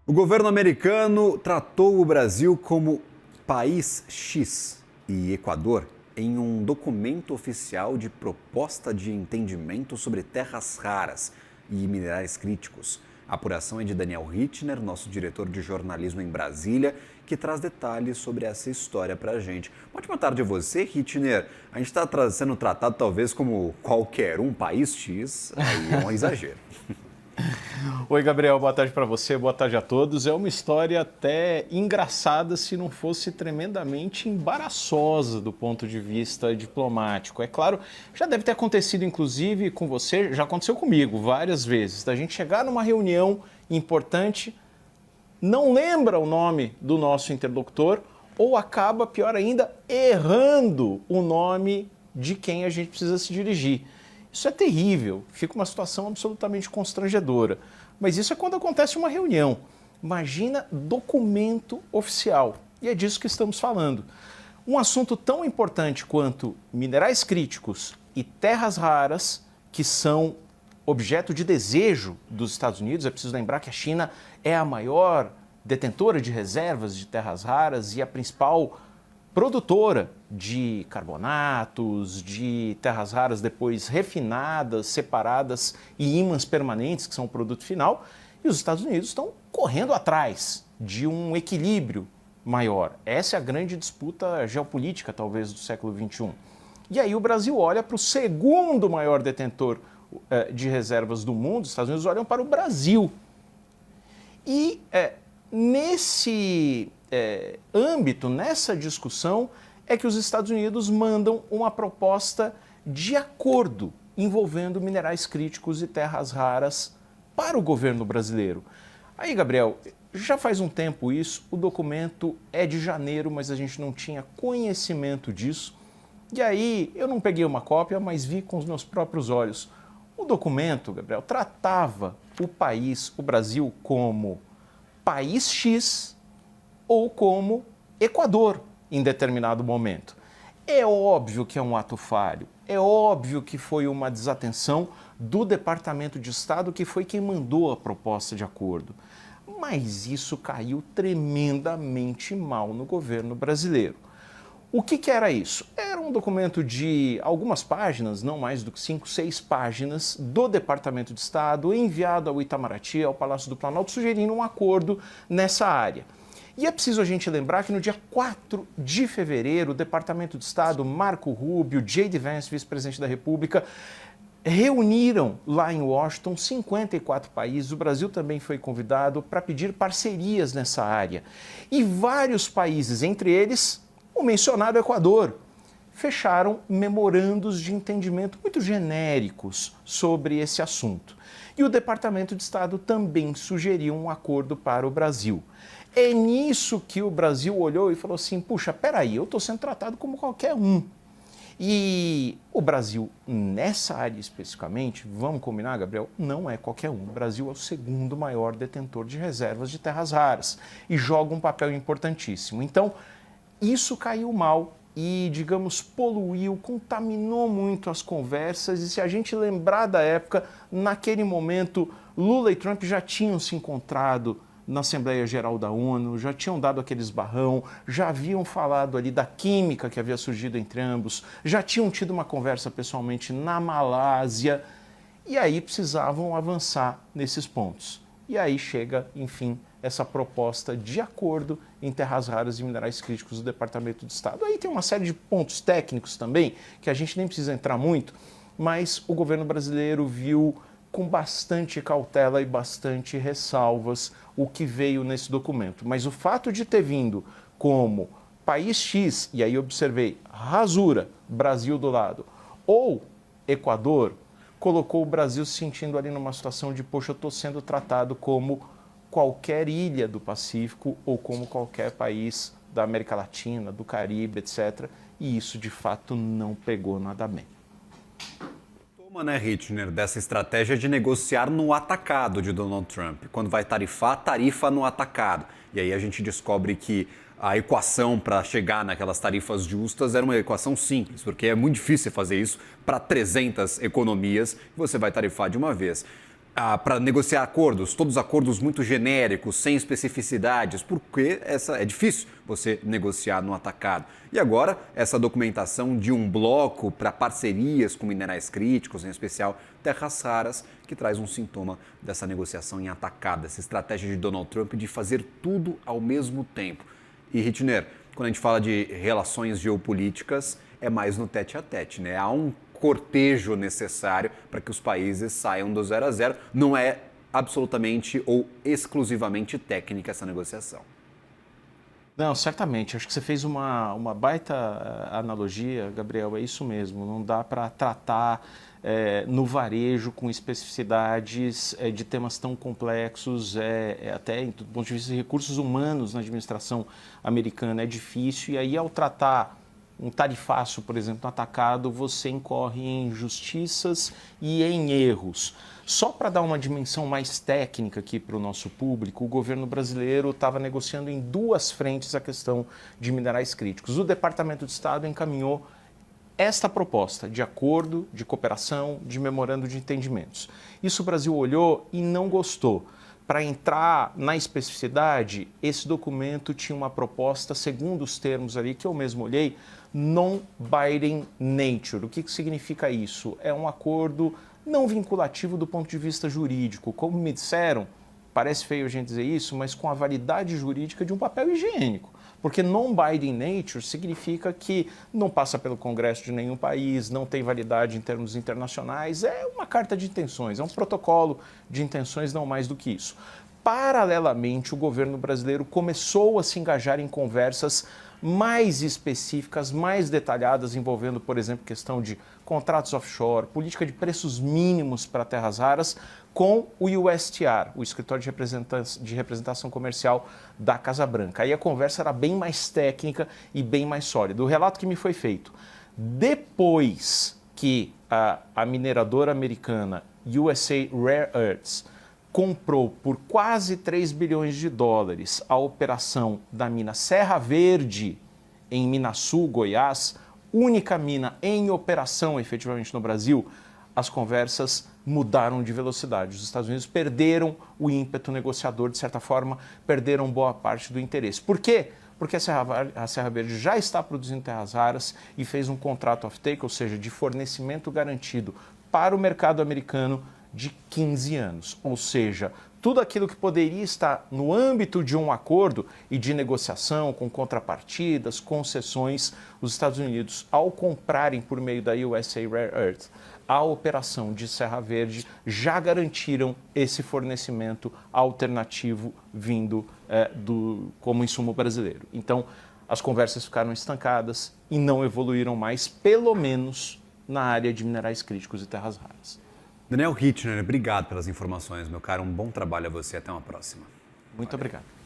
O governo americano tratou o Brasil como país X e Equador em um documento oficial de proposta de entendimento sobre terras raras e minerais críticos. A apuração é de Daniel Rittner, nosso diretor de jornalismo em Brasília, que traz detalhes sobre essa história para a gente. Uma ótima tarde a você, Rittner. A gente está sendo tratado talvez como qualquer um país X, aí é um exagero. Oi, Gabriel, boa tarde para você, boa tarde a todos. É uma história até engraçada se não fosse tremendamente embaraçosa do ponto de vista diplomático. É claro, já deve ter acontecido inclusive com você, já aconteceu comigo várias vezes, da gente chegar numa reunião importante, não lembra o nome do nosso interlocutor ou acaba, pior ainda, errando o nome de quem a gente precisa se dirigir. Isso é terrível, fica uma situação absolutamente constrangedora. Mas isso é quando acontece uma reunião. Imagina documento oficial. E é disso que estamos falando. Um assunto tão importante quanto minerais críticos e terras raras, que são objeto de desejo dos Estados Unidos. É preciso lembrar que a China é a maior detentora de reservas de terras raras e a principal produtora de carbonatos, de terras raras depois refinadas, separadas e ímãs permanentes, que são o produto final, e os Estados Unidos estão correndo atrás de um equilíbrio maior. Essa é a grande disputa geopolítica, talvez, do século XXI. E aí o Brasil olha para o segundo maior detentor de reservas do mundo, os Estados Unidos olham para o Brasil. E nesse âmbito, nessa discussão, é que os Estados Unidos mandam uma proposta de acordo envolvendo minerais críticos e terras raras para o governo brasileiro. Aí, Gabriel, já faz um tempo isso, o documento é de janeiro, mas a gente não tinha conhecimento disso. E aí, eu não peguei uma cópia, mas vi com os meus próprios olhos. O documento, Gabriel, tratava o país, o Brasil, como país X ou como Equador em determinado momento. É óbvio que é um ato falho, é óbvio que foi uma desatenção do Departamento de Estado, que foi quem mandou a proposta de acordo. Mas isso caiu tremendamente mal no governo brasileiro. O que era isso? Era um documento de algumas páginas, não mais do que 5, 6 páginas, do Departamento de Estado, enviado ao Itamaraty, ao Palácio do Planalto, sugerindo um acordo nessa área. E é preciso a gente lembrar que no dia 4 de fevereiro, o Departamento de Estado, Marco Rubio, J.D. Vance, vice-presidente da República, reuniram lá em Washington 54 países, o Brasil também foi convidado para pedir parcerias nessa área. E vários países, entre eles o mencionado Equador, fecharam memorandos de entendimento muito genéricos sobre esse assunto. E o Departamento de Estado também sugeriu um acordo para o Brasil. É nisso que o Brasil olhou e falou assim, puxa, peraí, eu estou sendo tratado como qualquer um. E o Brasil, nessa área especificamente, vamos combinar, Gabriel, não é qualquer um. O Brasil é o segundo maior detentor de reservas de terras raras e joga um papel importantíssimo. Então, isso caiu mal e, digamos, poluiu, contaminou muito as conversas. E se a gente lembrar da época, naquele momento, Lula e Trump já tinham se encontrado na Assembleia Geral da ONU, já tinham dado aquele esbarrão, já haviam falado ali da química que havia surgido entre ambos, já tinham tido uma conversa pessoalmente na Malásia, e aí precisavam avançar nesses pontos. E aí chega, enfim, essa proposta de acordo em terras raras e minerais críticos do Departamento de Estado. Aí tem uma série de pontos técnicos também, que a gente nem precisa entrar muito, mas o governo brasileiro viu com bastante cautela e bastante ressalvas o que veio nesse documento. Mas o fato de ter vindo como país X, e aí observei, rasura, Brasil do lado, ou Equador, colocou o Brasil se sentindo ali numa situação de, poxa, eu estou sendo tratado como qualquer ilha do Pacífico ou como qualquer país da América Latina, do Caribe, etc. E isso, de fato, não pegou nada bem. Né, Rittner, dessa estratégia de negociar no atacado de Donald Trump. Quando vai tarifar, tarifa no atacado. E aí a gente descobre que a equação para chegar naquelas tarifas justas era uma equação simples, porque é muito difícil fazer isso para 300 economias e você vai tarifar de uma vez. para negociar acordos, todos acordos muito genéricos, sem especificidades, porque é difícil você negociar no atacado. E agora, essa documentação de um bloco para parcerias com minerais críticos, em especial terras raras, que traz um sintoma dessa negociação em atacado, essa estratégia de Donald Trump de fazer tudo ao mesmo tempo. E, Hittner, quando a gente fala de relações geopolíticas, é mais no tete-a-tete, né? Há um cortejo necessário para que os países saiam do 0 a 0. Não é absolutamente ou exclusivamente técnica essa negociação. Não, certamente. Acho que você fez uma baita analogia, Gabriel. É isso mesmo. Não dá para tratar no varejo com especificidades de temas tão complexos. Até do ponto de vista de recursos humanos na administração americana é difícil. E aí, ao tratar um tarifaço, por exemplo, no atacado, você incorre em injustiças e em erros. Só para dar uma dimensão mais técnica aqui para o nosso público, o governo brasileiro estava negociando em duas frentes a questão de minerais críticos. O Departamento de Estado encaminhou esta proposta de acordo, de cooperação, de memorando de entendimentos. Isso o Brasil olhou e não gostou. Para entrar na especificidade, esse documento tinha uma proposta, segundo os termos ali que eu mesmo olhei, non-binding nature. O que significa isso? É um acordo não vinculativo do ponto de vista jurídico. Como me disseram, parece feio a gente dizer isso, mas com a validade jurídica de um papel higiênico. Porque non-binding nature significa que não passa pelo Congresso de nenhum país, não tem validade em termos internacionais, é uma carta de intenções, é um protocolo de intenções, não mais do que isso. Paralelamente, o governo brasileiro começou a se engajar em conversas mais específicas, mais detalhadas, envolvendo, por exemplo, questão de contratos offshore, política de preços mínimos para terras raras, com o USTR, o Escritório de Representação Comercial da Casa Branca. Aí a conversa era bem mais técnica e bem mais sólida. O relato que me foi feito, depois que a mineradora americana USA Rare Earths comprou por quase 3 bilhões de dólares a operação da mina Serra Verde, em Minasul, Goiás, única mina em operação efetivamente no Brasil, as conversas mudaram de velocidade. Os Estados Unidos perderam o ímpeto negociador, de certa forma, perderam boa parte do interesse. Por quê? Porque a Serra Verde já está produzindo terras raras e fez um contrato off-take, ou seja, de fornecimento garantido para o mercado americano de 15 anos. Ou seja, tudo aquilo que poderia estar no âmbito de um acordo e de negociação com contrapartidas, concessões, os Estados Unidos, ao comprarem por meio da USA Rare Earth a operação de Serra Verde, já garantiram esse fornecimento alternativo vindo como insumo brasileiro. Então, as conversas ficaram estancadas e não evoluíram mais, pelo menos na área de minerais críticos e terras raras. Daniel Hittner, obrigado pelas informações, meu caro. Um bom trabalho a você. Até uma próxima. Muito obrigado.